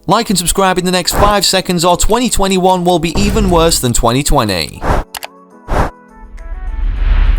Like and subscribe in the next 5 seconds or 2021 will be even worse than 2020.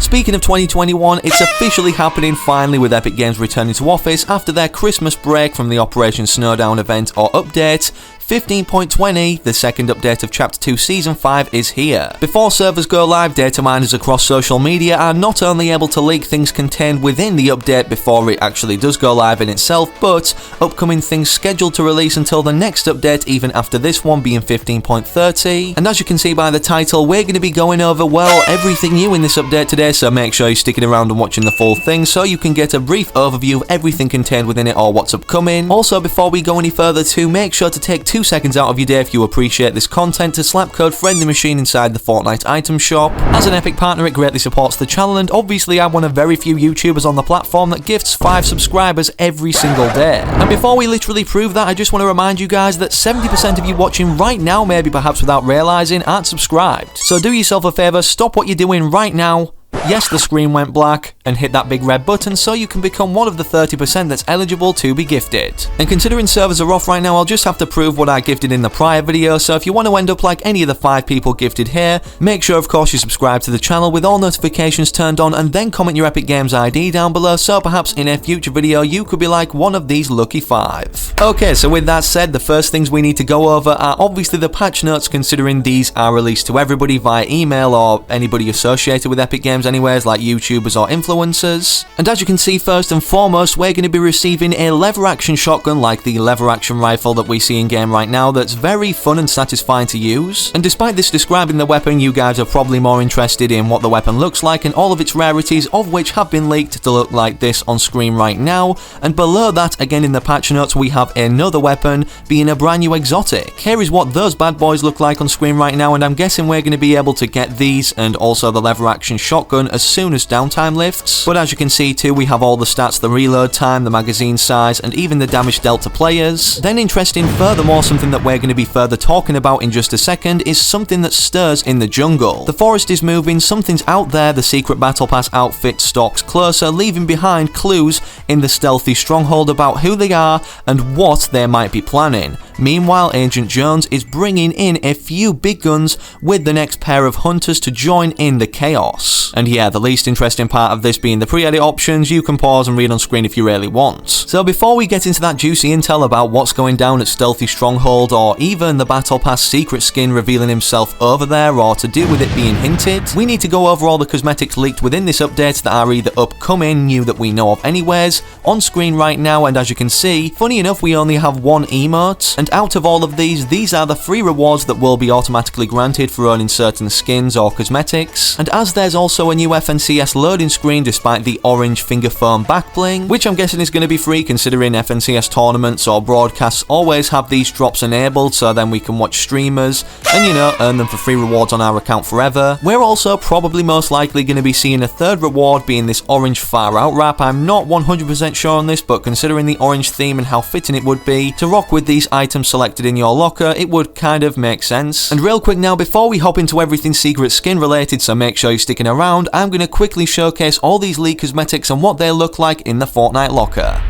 Speaking of 2021, it's officially happening finally, with Epic Games returning to office after their Christmas break from the Operation Snowdown event or update. 15.20, the second update of Chapter 2 Season 5, is here. Before servers go live, data miners across social media are not only able to leak things contained within the update before it actually does go live in itself, but upcoming things scheduled to release until the next update, even after this one being 15.30. And as you can see by the title, we're going to be going over, well, everything new in this update today, so make sure you're sticking around and watching the full thing so you can get a brief overview of everything contained within it or what's upcoming. Also, before we go any further too, make sure to take 2 seconds out of your day if you appreciate this content to slap code FriendlyMachine inside the Fortnite item shop. As an Epic partner, it greatly supports the channel, and obviously I'm one of very few YouTubers on the platform that gifts 5 subscribers every single day. And before we literally prove that, I just want to remind you guys that 70% of you watching right now, maybe perhaps without realizing, aren't subscribed. So do yourself a favor, stop what you're doing right now. Yes, the screen went black, and hit that big red button so you can become one of the 30% that's eligible to be gifted. And considering servers are off right now, I'll just have to prove what I gifted in the prior video, so if you want to end up like any of the 5 people gifted here, make sure of course you subscribe to the channel with all notifications turned on, and then comment your Epic Games ID down below, so perhaps in a future video you could be like one of these lucky 5. Okay, so with that said, the first things we need to go over are obviously the patch notes, considering these are released to everybody via email or anybody associated with Epic Games anyways, like YouTubers or influencers. And as you can see, first and foremost, we're going to be receiving a lever action shotgun like the lever action rifle that we see in game right now, that's very fun and satisfying to use. And despite this describing the weapon, you guys are probably more interested in what the weapon looks like and all of its rarities, of which have been leaked to look like this on screen right now. And below that, again in the patch notes, we have another weapon being a brand new exotic. Here is what those bad boys look like on screen right now, and I'm guessing we're going to be able to get these and also the lever action shotgun as soon as downtime lifts. But as you can see too, we have all the stats, the reload time, the magazine size, and even the damage dealt to players. Then interesting, furthermore, something that we're going to be further talking about in just a second is something that stirs in the jungle. The forest is moving, something's out there, the secret battle pass outfit stalks closer, leaving behind clues in the stealthy stronghold about who they are and what they might be planning. Meanwhile, Agent Jones is bringing in a few big guns with the next pair of hunters to join in the chaos. And yeah, the least interesting part of this being the pre-edit options. You can pause and read on screen if you really want. So before we get into that juicy intel about what's going down at Stealthy Stronghold, or even the Battle Pass secret skin revealing himself over there, or to do with it being hinted, we need to go over all the cosmetics leaked within this update that are either upcoming, new that we know of anyways, on screen right now. And as you can see, funny enough, we only have one emote, and out of all of these are the free rewards that will be automatically granted for owning certain skins or cosmetics. And as there's also a new FNCS loading screen despite the orange finger foam back bling, which I'm guessing is going to be free considering FNCS tournaments or broadcasts always have these drops enabled, so then we can watch streamers and, you know, earn them for free rewards on our account forever. We're also probably most likely going to be seeing a third reward being this orange far out wrap. I'm not 100% sure on this, but considering the orange theme and how fitting it would be to rock with these items selected in your locker, it would kind of make sense. And real quick now, before we hop into everything secret skin related, so make sure you're sticking around, I'm going to quickly showcase all these leaked cosmetics and what they look like in the Fortnite locker.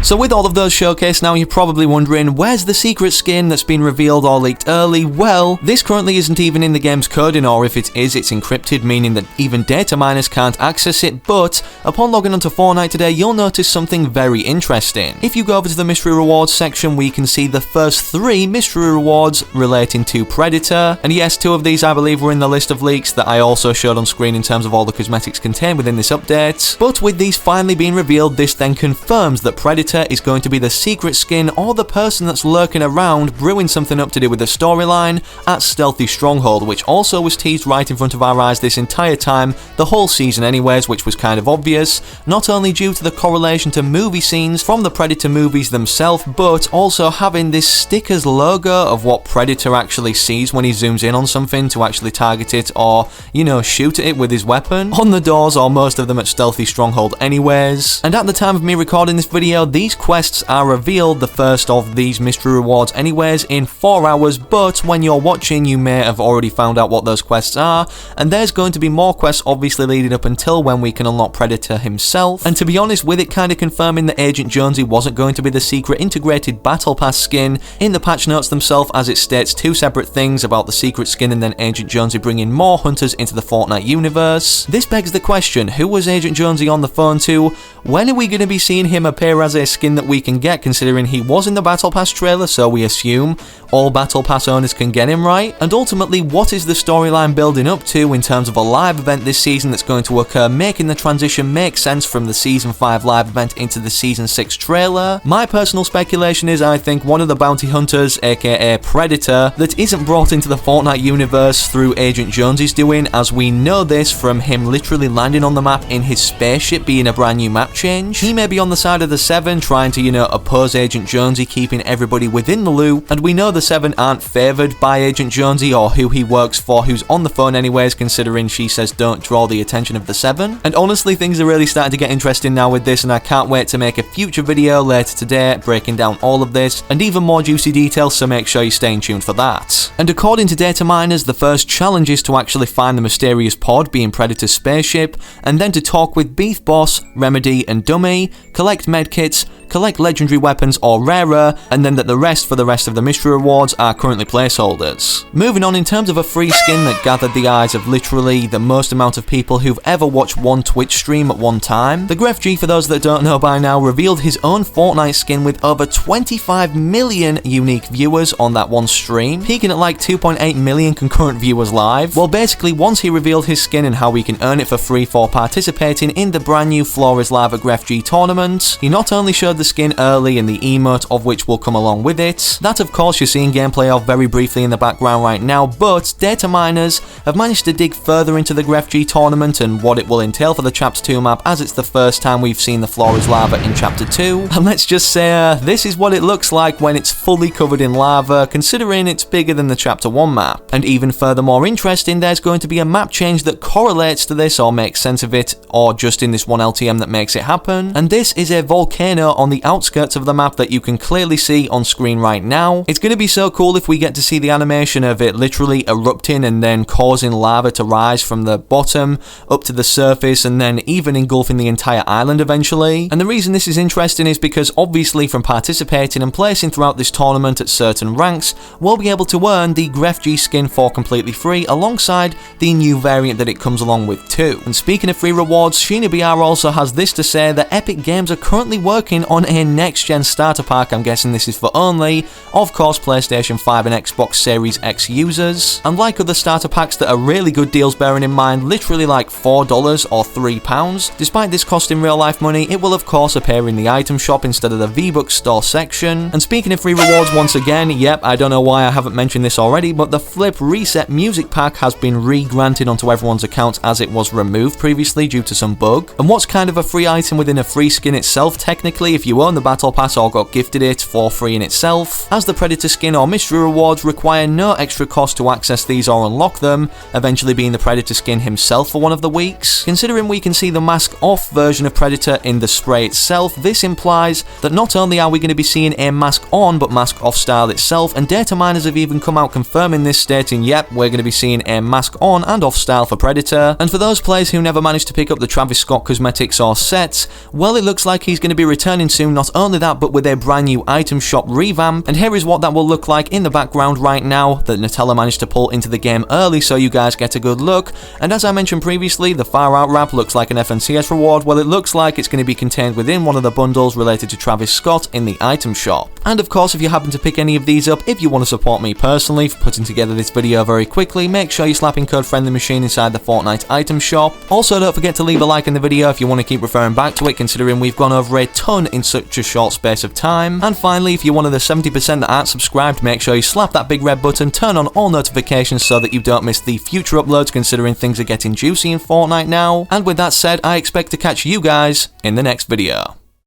So with all of those showcased now, you're probably wondering, where's the secret skin that's been revealed or leaked early? Well, this currently isn't even in the game's coding, or if it is, it's encrypted, meaning that even data miners can't access it, but upon logging onto Fortnite today, you'll notice something very interesting. If you go over to the mystery rewards section, we can see the first 3 mystery rewards relating to Predator, and yes, 2 of these I believe were in the list of leaks that I also showed on screen in terms of all the cosmetics contained within this update. But with these finally being revealed, this then confirms that Predator is going to be the secret skin or the person that's lurking around brewing something up to do with the storyline at Stealthy Stronghold, which also was teased right in front of our eyes this entire time, the whole season anyways, which was kind of obvious, not only due to the correlation to movie scenes from the Predator movies themselves, but also having this sticker's logo of what Predator actually sees when he zooms in on something to actually target it or, you know, shoot at it with his weapon on the doors, or most of them at Stealthy Stronghold anyways. And at the time of me recording this video, these quests are revealed, the first of these mystery rewards anyways, in 4 hours, but when you're watching you may have already found out what those quests are, and there's going to be more quests obviously leading up until when we can unlock Predator himself. And to be honest, with it kind of confirming that Agent Jonesy wasn't going to be the secret integrated Battle Pass skin in the patch notes themselves, as it states 2 separate things about the secret skin and then Agent Jonesy bringing more hunters into the Fortnite universe. This begs the question, who was Agent Jonesy on the phone to? When are we going to be seeing him appear as a skin that we can get, considering he was in the Battle Pass trailer, so we assume all Battle Pass owners can get him, right? And ultimately, what is the storyline building up to in terms of a live event this season that's going to occur, making the transition make sense from the Season 5 live event into the Season 6 trailer? My personal speculation is I think one of the bounty hunters, aka Predator, that isn't brought into the Fortnite universe through Agent Jonesy's doing, as we know this from him literally landing on the map in his spaceship being a brand new map change. He may be on the side of the 7 trying to, you know, oppose Agent Jonesy, keeping everybody within the loop, and we know the 7 aren't favoured by Agent Jonesy or who he works for, who's on the phone anyways, considering she says don't draw the attention of the 7. And honestly, things are really starting to get interesting now with this, and I can't wait to make a future video later today breaking down all of this and even more juicy details, so make sure you stay tuned for that. And according to data miners, the first challenge is to actually find the mysterious pod being Predator's spaceship, and then to talk with Beef Boss, Remedy and Dummy, collect medkits, collect legendary weapons or rarer, and then that the rest for the rest of the mystery rewards are currently placeholders. Moving on, in terms of a free skin that gathered the eyes of literally the most amount of people who've ever watched one Twitch stream at one time, the Grefg, for those that don't know by now, revealed his own Fortnite skin with over 25 million unique viewers on that one stream, peaking at like 2.8 million concurrent viewers live. Well, basically, once he revealed his skin and how we can earn it for free for participating in the brand new Floor is Lava Grefg tournament, he not only showed the skin early and the emote of which will come along with it, that of course you're seeing gameplay of very briefly in the background right now, but data miners have managed to dig further into the Grefg tournament and what it will entail for the Chapter 2 map, as it's the first time we've seen the Floor is Lava in Chapter 2, and let's just say this is what it looks like when it's fully covered in lava, considering it's bigger than the Chapter 1 map. And even furthermore interesting, there's going to be a map change that correlates to this or makes sense of it, or just in this one LTM that makes it happen, and this is a volcano on the outskirts of the map that you can clearly see on screen right now. It's going to be so cool if we get to see the animation of it literally erupting and then causing lava to rise from the bottom up to the surface and then even engulfing the entire island eventually. And the reason this is interesting is because obviously from participating and placing throughout this tournament at certain ranks, we'll be able to earn the Grefg skin for completely free alongside the new variant that it comes along with too. And speaking of free rewards, SheenaBR also has this to say that Epic Games are currently working on a next-gen starter pack. I'm guessing this is for only, of course, PlayStation 5 and Xbox Series X users. And like other starter packs that are really good deals, bearing in mind literally like $4 or £3, despite this costing real life money, it will of course appear in the item shop instead of the V-Bucks store section. And speaking of free rewards, once again, yep, I don't know why I haven't mentioned this already, but the Flip Reset music pack has been re-granted onto everyone's account as it was removed previously due to some bug. And what's kind of a free item within a free skin itself technically if you own the Battle Pass or got gifted it for free in itself, as the Predator skin or mystery rewards require no extra cost to access these or unlock them, eventually being the Predator skin himself for one of the weeks. Considering we can see the mask off version of Predator in the spray itself, this implies that not only are we going to be seeing a mask on but mask off style itself, and data miners have even come out confirming this, stating yep, we're going to be seeing a mask on and off style for Predator. And for those players who never managed to pick up the Travis Scott cosmetics or set, yet? Well, it looks like he's going to be returning soon, not only that, but with a brand new item shop revamp, and here is what that will look like in the background right now that Nutella managed to pull into the game early so you guys get a good look. And as I mentioned previously, the Far Out wrap looks like an FNCS reward. Well, it looks like it's going to be contained within one of the bundles related to Travis Scott in the item shop. And of course, if you happen to pick any of these up, if you want to support me personally for putting together this video very quickly, make sure you slap in code FriendlyMachine inside the Fortnite item shop. Also, don't forget to leave a like in the video if you want to keep referring back to it, considering we've gone over a ton in such a short space of time. And finally, if you're one of the 70% that aren't subscribed, make sure you slap that big red button, turn on all notifications so that you don't miss the future uploads, considering things are getting juicy in Fortnite now. And with that said, I expect to catch you guys in the next video.